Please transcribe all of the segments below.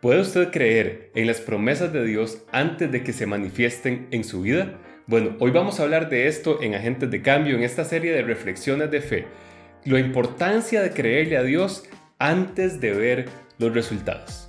¿Puede usted creer en las promesas de Dios antes de que se manifiesten en su vida? Bueno, hoy vamos a hablar de esto en Agentes de Cambio, en esta serie de reflexiones de fe. La importancia de creerle a Dios antes de ver los resultados.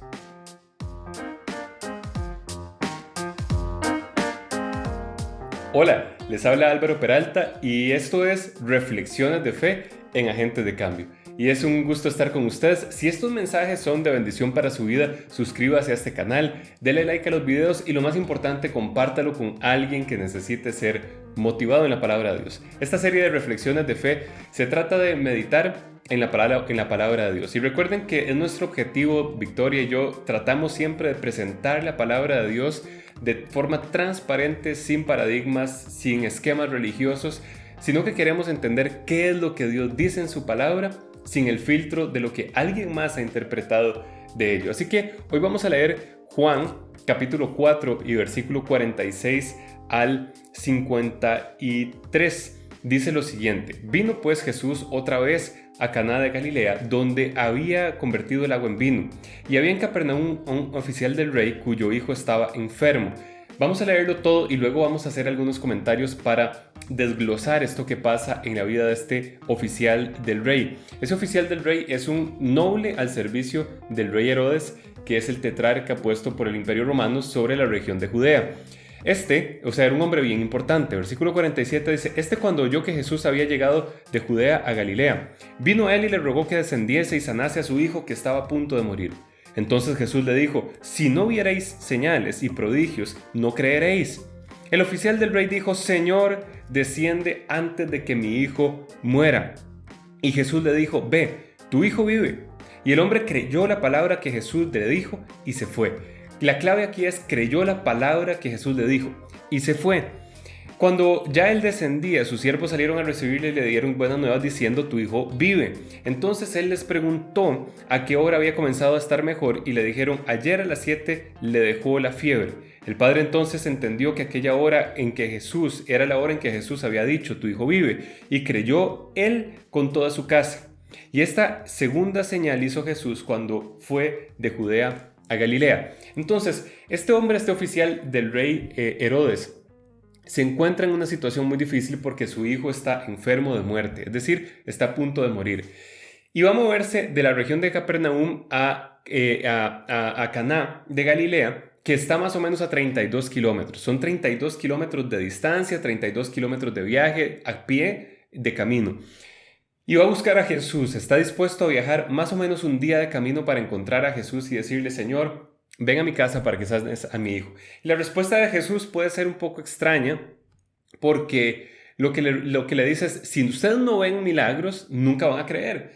Hola, les habla Álvaro Peralta y esto es Reflexiones de Fe en Agentes de Cambio. Y es un gusto estar con ustedes. Si estos mensajes son de bendición para su vida, suscríbase a este canal, dele like a los videos y lo más importante, compártalo con alguien que necesite ser motivado en la palabra de Dios. Esta serie de reflexiones de fe se trata de meditar en la palabra de Dios. Y recuerden que es nuestro objetivo, Victoria y yo, tratamos siempre de presentar la palabra de Dios de forma transparente, sin paradigmas, sin esquemas religiosos, sino que queremos entender qué es lo que Dios dice en su palabra, sin el filtro de lo que alguien más ha interpretado de ello. Así que hoy vamos a leer Juan capítulo 4 y versículo 46 al 53. Dice lo siguiente: vino pues Jesús otra vez a Caná de Galilea, donde había convertido el agua en vino, y había en Capernaum un oficial del rey cuyo hijo estaba enfermo. Vamos a leerlo todo y luego vamos a hacer algunos comentarios para desglosar esto que pasa en la vida de este oficial del rey. Ese oficial del rey es un noble al servicio del rey Herodes, que es el tetrarca puesto por el Imperio Romano sobre la región de Judea. Era un hombre bien importante. Versículo 47 dice: cuando oyó que Jesús había llegado de Judea a Galilea, vino a él y le rogó que descendiese y sanase a su hijo que estaba a punto de morir. Entonces Jesús le dijo: si no vierais señales y prodigios, no creeréis. El oficial del rey dijo: Señor, desciende antes de que mi hijo muera. Y Jesús le dijo: ve, tu hijo vive. Y el hombre creyó la palabra que Jesús le dijo y se fue. La clave aquí es: creyó la palabra que Jesús le dijo y se fue. Cuando ya él descendía, sus siervos salieron a recibirle y le dieron buenas nuevas diciendo: tu hijo vive. Entonces él les preguntó a qué hora había comenzado a estar mejor y le dijeron: ayer a las 7 le dejó la fiebre. El padre entonces entendió que aquella hora en que Jesús era la hora en que Jesús había dicho: tu hijo vive, y creyó él con toda su casa. Y esta segunda señal hizo Jesús cuando fue de Judea a Galilea. Entonces, este oficial del rey Herodes, se encuentra en una situación muy difícil porque su hijo está enfermo de muerte, es decir, está a punto de morir. Y va a moverse de la región de Capernaum a Caná de Galilea, que está más o menos a 32 kilómetros. Son 32 kilómetros de distancia, 32 kilómetros de viaje a pie de camino. Y va a buscar a Jesús. Está dispuesto a viajar más o menos un día de camino para encontrar a Jesús y decirle: Señor, ven a mi casa para que sanes a mi hijo. Y la respuesta de Jesús puede ser un poco extraña, porque lo que le dice es: si ustedes no ven milagros, nunca van a creer.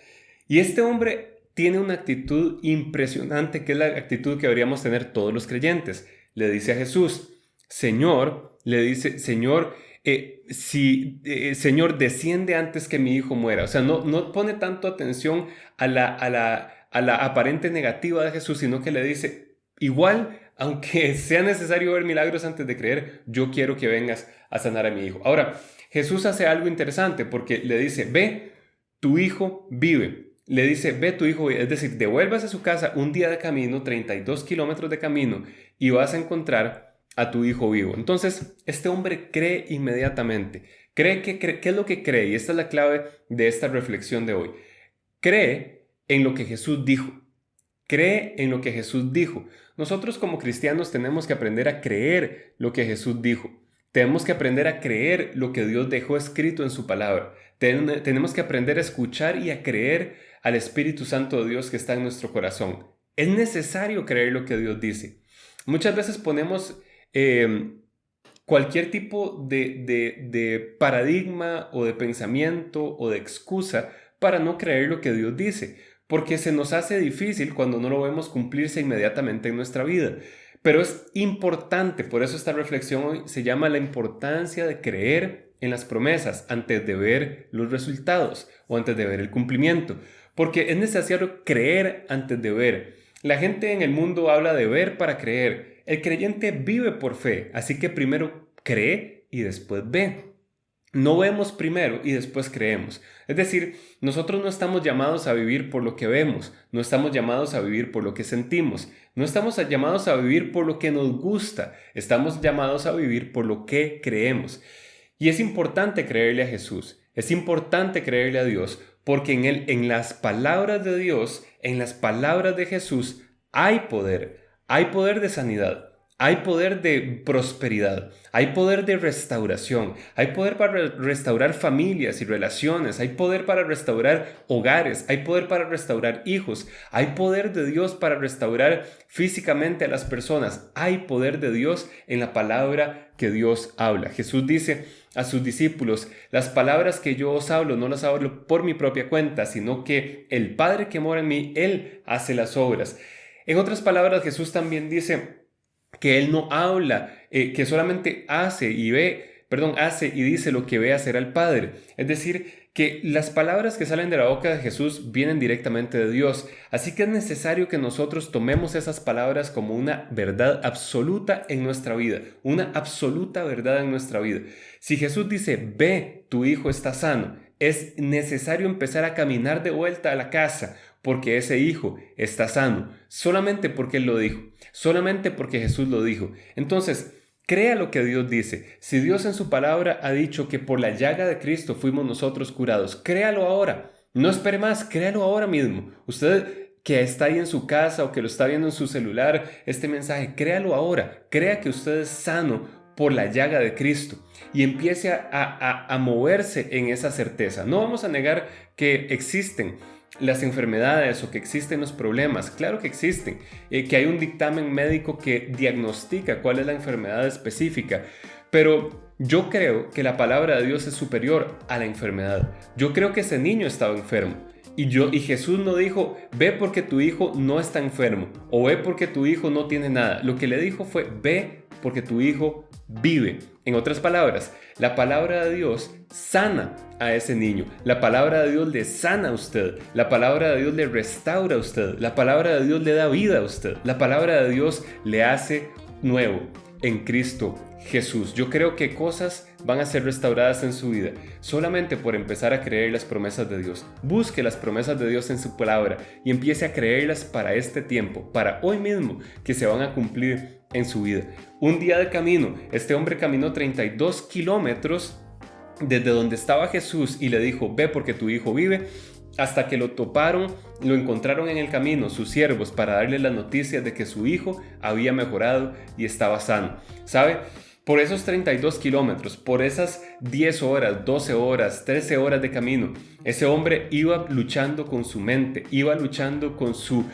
Y este hombre tiene una actitud impresionante, que es la actitud que deberíamos tener todos los creyentes. Le dice a Jesús: Señor, Señor, Señor, desciende antes que mi hijo muera. O sea, no pone tanto atención a la aparente negativa de Jesús, sino que le dice: igual, aunque sea necesario ver milagros antes de creer, yo quiero que vengas a sanar a mi hijo. Ahora, Jesús hace algo interesante porque le dice: ve, tu hijo vive. Le dice: ve, tu hijo vive. Es decir, devuélvase a su casa un día de camino, 32 kilómetros de camino, y vas a encontrar a tu hijo vivo. Entonces, este hombre cree inmediatamente. ¿Qué es lo que cree? Y esta es la clave de esta reflexión de hoy. Cree en lo que Jesús dijo. Cree en lo que Jesús dijo. Nosotros como cristianos tenemos que aprender a creer lo que Jesús dijo. Tenemos que aprender a creer lo que Dios dejó escrito en su palabra. Tenemos que aprender a escuchar y a creer al Espíritu Santo de Dios que está en nuestro corazón. Es necesario creer lo que Dios dice. Muchas veces ponemos cualquier tipo de paradigma o de pensamiento o de excusa para no creer lo que Dios dice, porque se nos hace difícil cuando no lo vemos cumplirse inmediatamente en nuestra vida. Pero es importante, por eso esta reflexión hoy se llama la importancia de creer en las promesas antes de ver los resultados o antes de ver el cumplimiento, porque es necesario creer antes de ver. La gente en el mundo habla de ver para creer. El creyente vive por fe, así que primero cree y después ve. No vemos primero y después creemos. Es decir, nosotros no estamos llamados a vivir por lo que vemos, no estamos llamados a vivir por lo que sentimos, no estamos llamados a vivir por lo que nos gusta, estamos llamados a vivir por lo que creemos. Y es importante creerle a Jesús, es importante creerle a Dios, porque en él, en las palabras de Dios, en las palabras de Jesús, hay poder de sanidad. Hay poder de prosperidad, hay poder de restauración, hay poder para restaurar familias y relaciones, hay poder para restaurar hogares, hay poder para restaurar hijos, hay poder de Dios para restaurar físicamente a las personas, hay poder de Dios en la palabra que Dios habla. Jesús dice a sus discípulos: las palabras que yo os hablo no las hablo por mi propia cuenta, sino que el Padre que mora en mí, Él hace las obras. En otras palabras, Jesús también dice que Él no habla, que solamente hace y dice lo que ve hacer al Padre. Es decir, que las palabras que salen de la boca de Jesús vienen directamente de Dios. Así que es necesario que nosotros tomemos esas palabras como una verdad absoluta en nuestra vida, una absoluta verdad en nuestra vida. Si Jesús dice: ve, tu hijo está sano, es necesario empezar a caminar de vuelta a la casa, porque ese hijo está sano, solamente porque Él lo dijo, solamente porque Jesús lo dijo. Entonces, crea lo que Dios dice. Si Dios en su palabra ha dicho que por la llaga de Cristo fuimos nosotros curados, créalo ahora. No espere más, créalo ahora mismo. Usted que está ahí en su casa o que lo está viendo en su celular, este mensaje, créalo ahora. Crea que usted es sano por la llaga de Cristo y empiece a moverse en esa certeza. No vamos a negar que existen las enfermedades o que existen los problemas. Claro que existen, que hay un dictamen médico que diagnostica cuál es la enfermedad específica, pero yo creo que la palabra de Dios es superior a la enfermedad. Yo creo que ese niño estaba enfermo y Jesús no dijo: ve porque tu hijo no está enfermo o ve porque tu hijo no tiene nada. Lo que le dijo fue: ve porque tu hijo vive. En otras palabras, la palabra de Dios sana a ese niño. La palabra de Dios le sana a usted. La palabra de Dios le restaura a usted. La palabra de Dios le da vida a usted. La palabra de Dios le hace nuevo en Cristo Jesús. Yo creo que cosas van a ser restauradas en su vida solamente por empezar a creer las promesas de Dios. Busque las promesas de Dios en su palabra y empiece a creerlas para este tiempo, para hoy mismo, que se van a cumplir en su vida. Un día de camino, este hombre caminó 32 kilómetros desde donde estaba Jesús y le dijo: ve porque tu hijo vive, hasta que lo encontraron en el camino sus siervos para darle las noticias de que su hijo había mejorado y estaba sano. ¿Sabe? Por esos 32 kilómetros, por esas 10 horas, 12 horas, 13 horas de camino, ese hombre iba luchando con su mente, iba luchando con su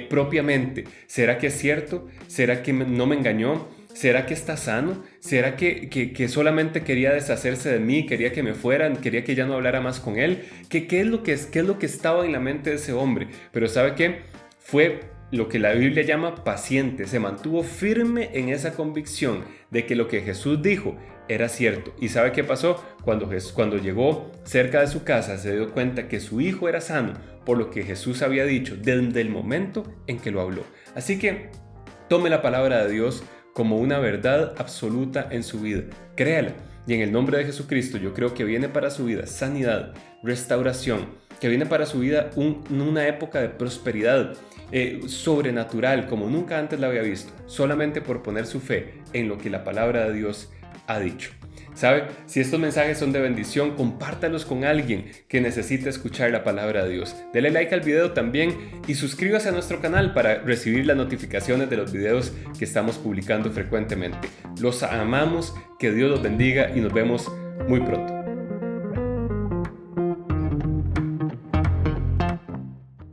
propia mente. ¿Será que es cierto? ¿Será que no me engañó? ¿Será que está sano? ¿Será que solamente quería deshacerse de mí? ¿Quería que me fueran? ¿Quería que ya no hablara más con él? ¿Qué es lo que estaba en la mente de ese hombre? Pero ¿sabe qué? Fue lo que la Biblia llama paciente. Se mantuvo firme en esa convicción de que lo que Jesús dijo era cierto. ¿Y sabe qué pasó? Cuando llegó cerca de su casa, se dio cuenta que su hijo era sano por lo que Jesús había dicho desde el momento en que lo habló. Así que tome la palabra de Dios como una verdad absoluta en su vida. Créala. Y en el nombre de Jesucristo yo creo que viene para su vida sanidad, restauración, que viene para su vida una época de prosperidad sobrenatural como nunca antes la había visto, solamente por poner su fe en lo que la palabra de Dios ha dicho. ¿Sabe? Si estos mensajes son de bendición, compártalos con alguien que necesite escuchar la palabra de Dios. Dele like al video también y suscríbase a nuestro canal para recibir las notificaciones de los videos que estamos publicando frecuentemente. Los amamos, que Dios los bendiga y nos vemos muy pronto.